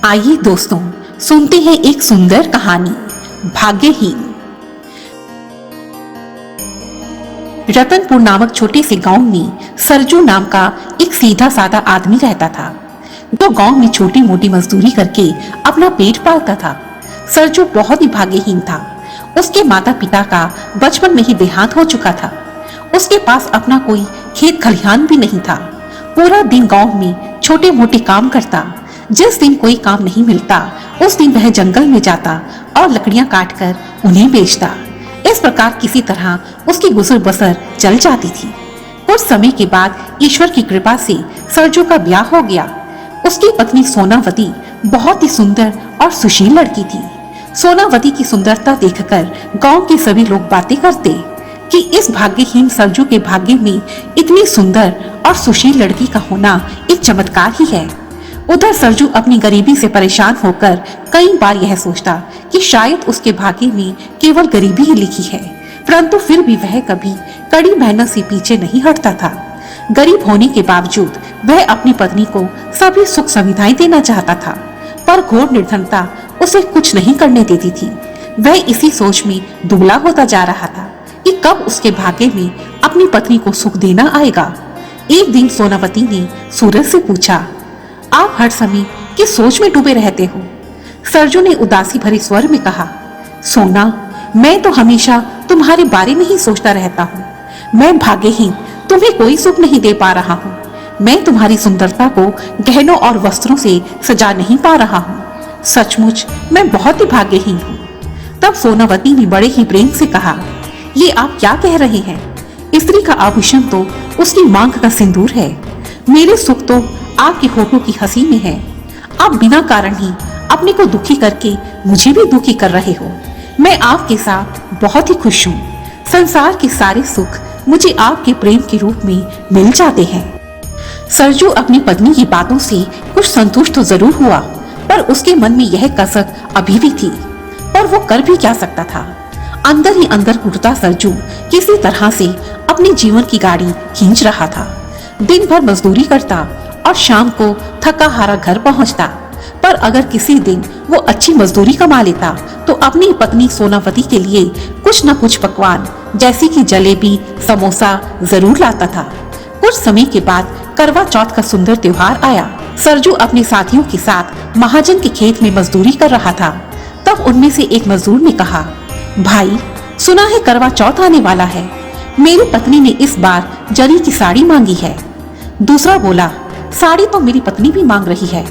आइए दोस्तों, सुनते हैं एक सुंदर कहानी, भाग्यहीन। रतनपुर नामक छोटे से गांव में सरजू नाम का एक सीधा साधा आदमी रहता था, जो गांव में छोटी मोटी मजदूरी करके अपना पेट पालता था। सरजू बहुत ही भाग्यहीन था। उसके माता पिता का बचपन में ही देहांत हो चुका था। उसके पास अपना कोई खेत खलिहान भी नहीं था। पूरा दिन गांव में छोटे मोटे काम करता। जिस दिन कोई काम नहीं मिलता, उस दिन वह जंगल में जाता और लकड़ियां काटकर उन्हें बेचता। इस प्रकार किसी तरह उसकी गुजर बसर चल जाती थी। कुछ समय के बाद ईश्वर की कृपा से सरजू का ब्याह हो गया। उसकी पत्नी सोनावती बहुत ही सुंदर और सुशील लड़की थी। सोनावती की सुंदरता देखकर गांव के सभी लोग बातें करते कि इस भाग्यहीन सरजू के भाग्य में इतनी सुंदर और सुशील लड़की का होना एक चमत्कार ही है। उधर सरजू अपनी गरीबी से परेशान होकर कई बार यह सोचता कि शायद उसके भाग्य में केवल गरीबी ही लिखी है, परंतु फिर भी वह कभी कड़ी मेहनत से पीछे नहीं हटता था। गरीब होने के बावजूद वह अपनी पत्नी को सभी सुख सुविधाएं देना चाहता था, पर घोर निर्धनता उसे कुछ नहीं करने देती थी। वह इसी सोच में दुबला होता जा रहा था कि कब उसके भाग्य में अपनी पत्नी को सुख देना आएगा। एक दिन सोनावती ने सूरज से पूछा, आप हर समय किस सोच में डूबे रहते हो? सरजू ने उदासी भरे स्वर में कहा, सोना, मैं तो हमेशा तुम्हारे बारे में ही सोचता रहता हूँ। मैं भाग्यहीन तुम्हें कोई सुख नहीं दे पा रहा हूँ। मैं तुम्हारी सुंदरता को गहनों और वस्त्रों से सजा नहीं पा रहा हूँ। सचमुच मैं बहुत ही भाग्यहीन हूँ। तब सोनावती ने बड़े ही प्रेम से कहा, ये आप क्या कह रहे हैं? स्त्री का आभूषण तो उसकी मांग का सिंदूर है। मेरे सुख तो आपके होठों की हंसी में है। आप बिना कारण ही अपने को दुखी करके मुझे भी दुखी कर रहे हो। मैं आपके साथ बहुत ही खुश हूँ। संसार के सारे सुख मुझे आपके प्रेम के रूप में मिल जाते हैं। सरजू अपनी पत्नी की बातों से कुछ संतुष्ट तो जरूर हुआ, पर उसके मन में यह कसक अभी भी थी। पर वो कर भी क्या सकता था? अंदर ही अंदर घुटता सरजू किसी तरह से अपने जीवन की गाड़ी खींच रहा था। दिन भर मजदूरी करता और शाम को थका हारा घर पहुंचता। पर अगर किसी दिन वो अच्छी मजदूरी कमा लेता तो अपनी पत्नी सोनावती के लिए कुछ न कुछ पकवान जैसे कि जलेबी, समोसा जरूर लाता था। कुछ समय के बाद करवा चौथ का सुंदर त्योहार आया। सरजू अपने साथियों के साथ महाजन के खेत में मजदूरी कर रहा था। तब उनमें से एक मजदूर ने कहा, भाई, सुना है करवा चौथ आने वाला है। मेरी पत्नी ने इस बार जरी की साड़ी मांगी है। दूसरा बोला, साड़ी तो मेरी पत्नी भी मांग रही है।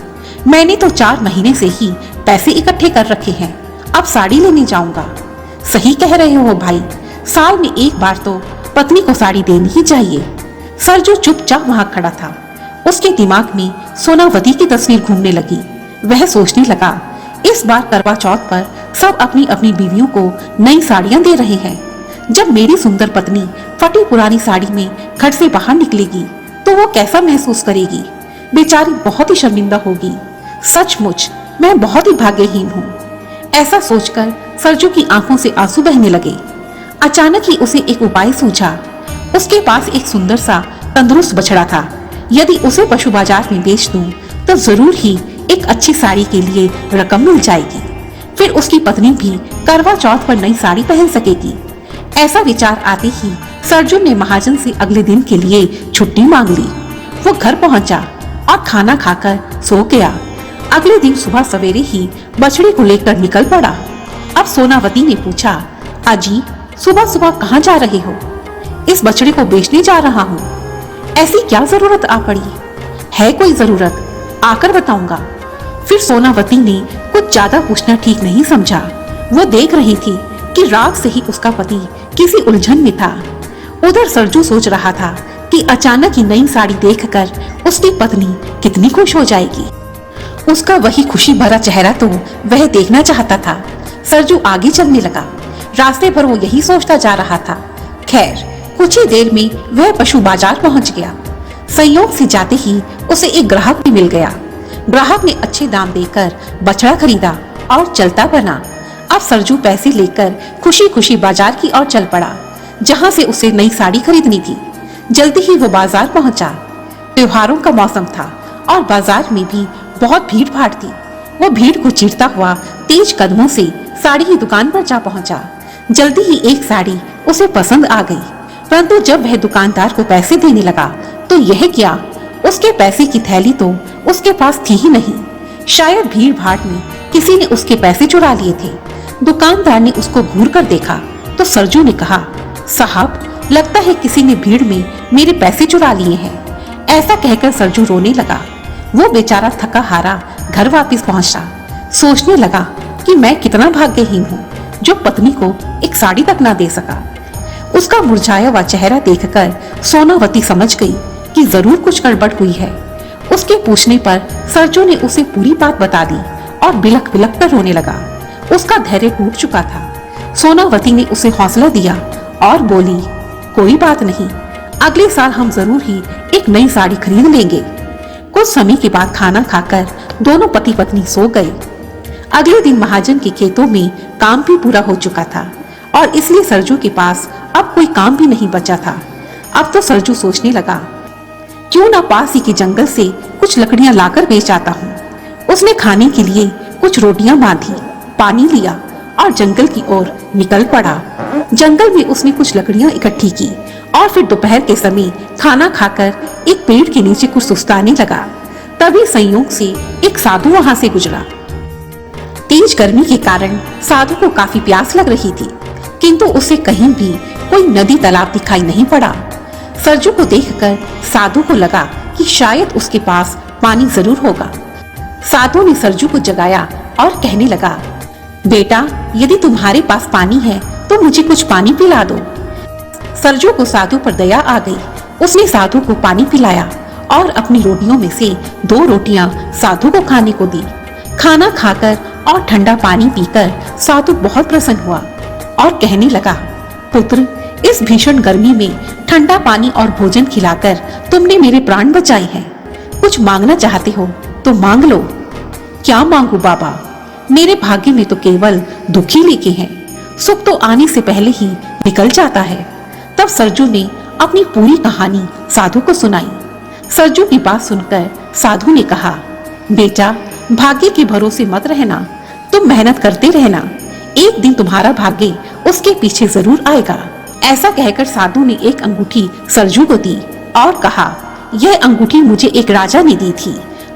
मैंने तो 4 महीने से ही पैसे इकट्ठे कर रखे हैं। अब साड़ी लेने जाऊंगा। सही कह रहे हो भाई, साल में एक बार तो पत्नी को साड़ी देनी ही चाहिए। सरजू चुपचाप वहां खड़ा था। उसके दिमाग में सोनावती की तस्वीर घूमने लगी। वह सोचने लगा, इस बार करवा चौथ पर सब अपनी अपनी बीवियों को नई साड़ियां दे रहे हैं। जब मेरी सुंदर पत्नी फटी पुरानी साड़ी में घर से बाहर निकलेगी तो वो कैसा महसूस करेगी? बेचारी बहुत ही शर्मिंदा होगी। सचमुच मैं बहुत ही भाग्यहीन हूँ। ऐसा सोचकर सरजू की आंखों से आंसू बहने लगे। अचानक ही उसे एक उपाय सूझा। उसके पास एक सुंदर सा तंदुरुस्त बछड़ा था। यदि उसे पशु बाजार में बेच दूं तो जरूर ही एक अच्छी साड़ी के लिए रकम मिल जाएगी। फिर उसकी पत्नी भी करवा चौथ पर नई साड़ी पहन सकेगी। ऐसा विचार आते ही सरजू ने महाजन से अगले दिन के लिए छुट्टी मांग ली। वो घर पहुंचा और खाना खाकर सो गया। अगले दिन सुबह सवेरे ही बछड़े को लेकर निकल पड़ा। अब सोनावती ने पूछा, अजी, सुबह सुबह कहाँ जा रहे हो? इस बछड़े को बेचने जा रहा हूँ। ऐसी क्या जरूरत आ पड़ी? है कोई जरूरत? आकर बताऊंगा। फिर सोनावती ने कुछ ज्यादा पूछना ठीक नहीं समझा। वो देख रही थी कि रात से ही उसका पति किसी उलझन में था। उधर सरजू सोच रहा था कि अचानक ही नई साड़ी देखकर उसकी पत्नी कितनी खुश हो जाएगी। उसका वही खुशी भरा चेहरा तो वह देखना चाहता था। सरजू आगे चलने लगा। रास्ते भर वो यही सोचता जा रहा था। खैर, कुछ ही देर में वह पशु बाजार पहुंच गया। संयोग से जाते ही उसे एक ग्राहक भी मिल गया। ग्राहक ने अच्छे दाम देकर बछड़ा खरीदा और चलता बना। अब सरजू पैसे लेकर खुशी खुशी बाजार की ओर चल पड़ा, जहां से उसे नई साड़ी खरीदनी थी। जल्दी ही वो बाजार पहुंचा। त्योहारों का मौसम था और बाजार में भी बहुत भीड़ भाड़ थी। वो भीड़ को चीरता हुआ तेज कदमों से साड़ी की दुकान पर जा पहुंचा। जल्दी ही एक साड़ी उसे पसंद आ गई, परंतु जब वह दुकानदार को पैसे देने लगा तो यह क्या, उसके पैसे की थैली तो उसके पास थी ही नहीं। शायद भीड़ भाड़ में किसी ने उसके पैसे चुरा लिए थे। दुकानदार ने उसको घूर कर देखा तो सरजू ने कहा, साहब, लगता है किसी ने भीड़ में मेरे पैसे चुरा लिए हैं। ऐसा कहकर सरजू रोने लगा। वो बेचारा थका हारा घर वापस पहुंचा। सोचने लगा कि मैं कितना भाग्यहीन हूँ जो पत्नी को एक साड़ी तक ना दे सका। उसका मुरझाया हुआ चेहरा देखकर सोनावती समझ गई कि जरूर कुछ गड़बड़ हुई है। उसके पूछने पर सरजू ने उसे पूरी बात बता दी और बिलख बिलख कर रोने लगा। उसका धैर्य टूट चुका था। सोनावती ने उसे हौसला दिया और बोली, कोई बात नहीं, अगले साल हम जरूर ही एक नई साड़ी खरीद लेंगे। कुछ समय के बाद खाना खाकर दोनों पति पत्नी सो गए। अगले दिन महाजन के खेतों में काम भी पूरा हो चुका था और इसलिए सरजू के पास अब कोई काम भी नहीं बचा था। अब तो सरजू सोचने लगा, क्यों ना पास ही के जंगल से कुछ लकड़ियां लाकर बेच आता हूँ। उसने खाने के लिए कुछ रोटियां बांधी, पानी लिया और जंगल की ओर निकल पड़ा। जंगल में उसने कुछ लकड़ियां इकट्ठी की और फिर दोपहर के समय खाना खाकर एक पेड़ के नीचे कुछ सुस्ताने लगा। तभी संयोग से एक साधु वहां से गुजरा। तेज गर्मी के कारण साधु को काफी प्यास लग रही थी, किंतु उसे कहीं भी कोई नदी तालाब दिखाई नहीं पड़ा। सरजू को देखकर साधु को लगा कि शायद उसके पास पानी जरूर होगा। साधु ने सरजू को जगाया और कहने लगा, बेटा, यदि तुम्हारे पास पानी है तो मुझे कुछ पानी पिला दो। सरजू को साधु पर दया आ गई। उसने साधु को पानी पिलाया और अपनी रोटियों में से 2 रोटियां साधु को खाने को दी। खाना खाकर और ठंडा पानी पीकर साधु बहुत प्रसन्न हुआ और कहने लगा, पुत्र, इस भीषण गर्मी में ठंडा पानी और भोजन खिलाकर तुमने मेरे प्राण बचाए हैं। कुछ मांगना चाहते हो तो मांग लो। क्या मांगू बाबा, मेरे भाग्य में तो केवल दुख ही लिखे हैं। सुख तो आने से पहले ही निकल जाता है। तब सरजू ने अपनी पूरी कहानी साधु को सुनाई। सरजू की बात सुनकर साधु ने कहा, बेटा, भाग्य के भरोसे मत रहना, तुम मेहनत करते रहना, एक दिन तुम्हारा भाग्य उसके पीछे जरूर आएगा। ऐसा कहकर साधु ने एक अंगूठी सरजू को दी और कहा, यह अंगूठी मुझे एक राजा ने दी थी,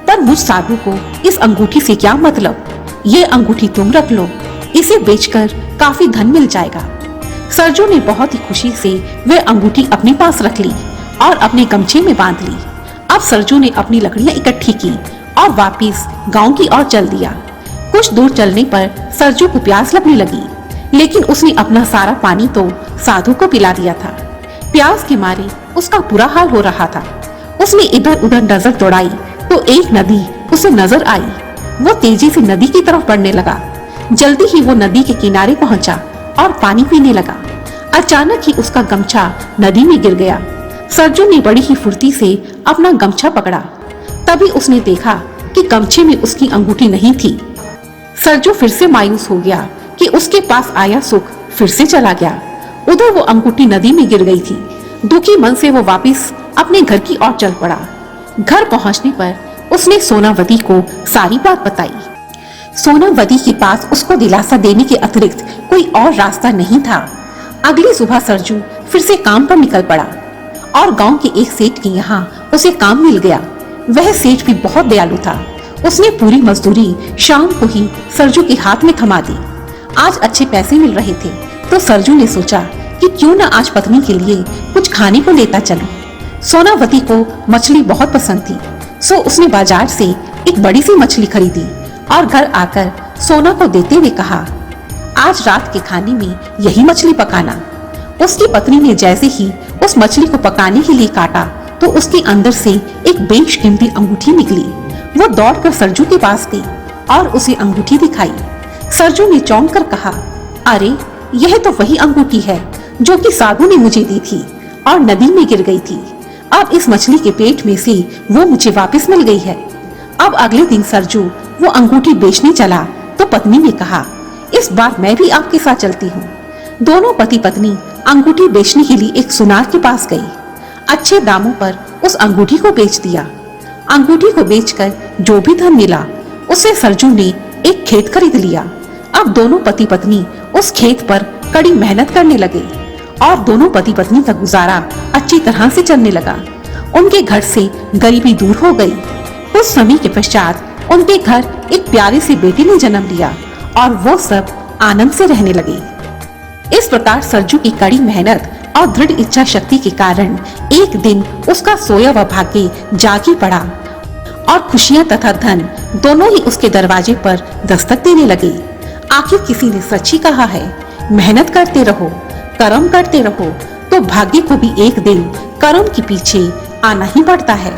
पर मुझ साधु को इस अंगूठी से क्या मतलब। ये अंगूठी तुम रख लो, इसे बेचकर काफी धन मिल जाएगा। सरजू ने बहुत ही खुशी से वह अंगूठी अपने पास रख ली और अपने गमछे में बांध ली। अब सरजू ने अपनी लकड़ियां इकट्ठी की और वापस गांव की ओर चल दिया। कुछ दूर चलने पर सरजू को प्यास लगने लगी, लेकिन उसने अपना सारा पानी तो साधु को पिला दिया था। प्यास के मारे उसका बुरा हाल हो रहा था। उसने इधर उधर नजर दौड़ाई तो एक नदी उसे नजर आई। वो तेजी से नदी की तरफ बढ़ने लगा। जल्दी ही वो नदी के किनारे पहुंचा और पानी पीने लगा। अचानक ही उसका गमछा नदी में गिर गया। सरजू ने बड़ी ही फुर्ती से अपना गमछा पकड़ा। तभी उसने देखा कि गमछे में उसकी अंगूठी नहीं थी। सरजू फिर से मायूस हो गया कि उसके पास आया सुख फिर से चला गया। उधर वो अंगूठी नदी में गिर गई थी। दुखी मन से वो वापस अपने घर की ओर चल पड़ा। घर पहुंचने पर उसने सोनावती को सारी बात बताई। सोनावती के पास उसको दिलासा देने के अतिरिक्त कोई और रास्ता नहीं था। अगली सुबह सरजू फिर से काम पर निकल पड़ा और गांव के एक सेठ के यहाँ उसे काम मिल गया। वह सेठ भी बहुत दयालु था। उसने पूरी मजदूरी शाम को ही सरजू के हाथ में थमा दी। आज अच्छे पैसे मिल रहे थे तो सरजू ने सोचा कि क्यों न आज पत्नी के लिए कुछ खाने को लेता चलूं। सोनावती को मछली बहुत पसंद थी, सो उसने बाजार से एक बड़ी सी मछली खरीदी और घर आकर सोना को देते हुए कहा, आज रात के खाने में यही मछली पकाना। उसकी पत्नी ने जैसे ही उस मछली को पकाने के लिए काटा तो उसके अंदर से एक बेशकीमती अंगूठी निकली। वो दौड़कर सरजू के पास गई और उसे अंगूठी दिखाई। सरजू ने चौंक कर कहा, अरे यह तो वही अंगूठी है जो कि साधु ने मुझे दी थी और नदी में गिर गई थी। अब इस मछली के पेट में से वो मुझे वापस मिल गई है। अब अगले दिन सरजू वो अंगूठी बेचने चला तो पत्नी ने कहा, इस बार मैं भी आपके साथ चलती हूँ। दोनों पति पत्नी अंगूठी बेचने के लिए एक सुनार के पास गई। अच्छे दामों पर उस अंगूठी को बेच दिया। अंगूठी को बेचकर जो भी धन मिला उससे सरजू ने एक खेत खरीद लिया। अब दोनों पति पत्नी उस खेत पर कड़ी मेहनत करने लगे और दोनों पति पत्नी का गुजारा अच्छी तरह से चलने लगा। उनके घर से गरीबी दूर हो गई। कुछ समय के पश्चात उनके घर एक प्यारे से बेटे ने जन्म लिया और वो सब आनंद से रहने लगे। इस प्रकार सरजू की कड़ी मेहनत और दृढ़ इच्छा शक्ति के कारण एक दिन उसका सोया हुआ भाग्य जागी पड़ा और खुशियां तथा धन दोनों ही उसके दरवाजे पर दस्तक देने लगे। आखिर किसी ने सच ही कहा है, मेहनत करते रहो, कर्म करते रहो, तो भाग्य को भी एक दिन कर्म के पीछे आना ही पड़ता है।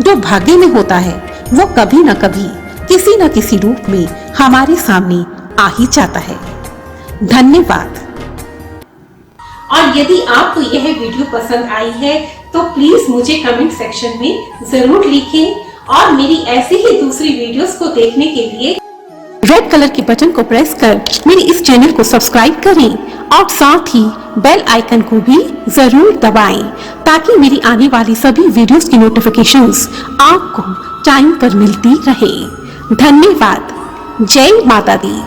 जो भाग्य में होता है वो कभी न कभी किसी न किसी रूप में हमारे सामने आ ही जाता है। धन्यवाद। और यदि आपको यह वीडियो पसंद आई है तो प्लीज मुझे कमेंट सेक्शन में जरूर लिखें और मेरी ऐसी ही दूसरी वीडियोस को देखने के लिए रेड कलर के बटन को प्रेस कर मेरे इस चैनल को सब्सक्राइब करें और साथ ही बेल आइकन को भी जरूर दबाएं ताकि मेरी आने वाली सभी वीडियोस की नोटिफिकेशंस आपको टाइम पर मिलती रहे। धन्यवाद। जय माता दी।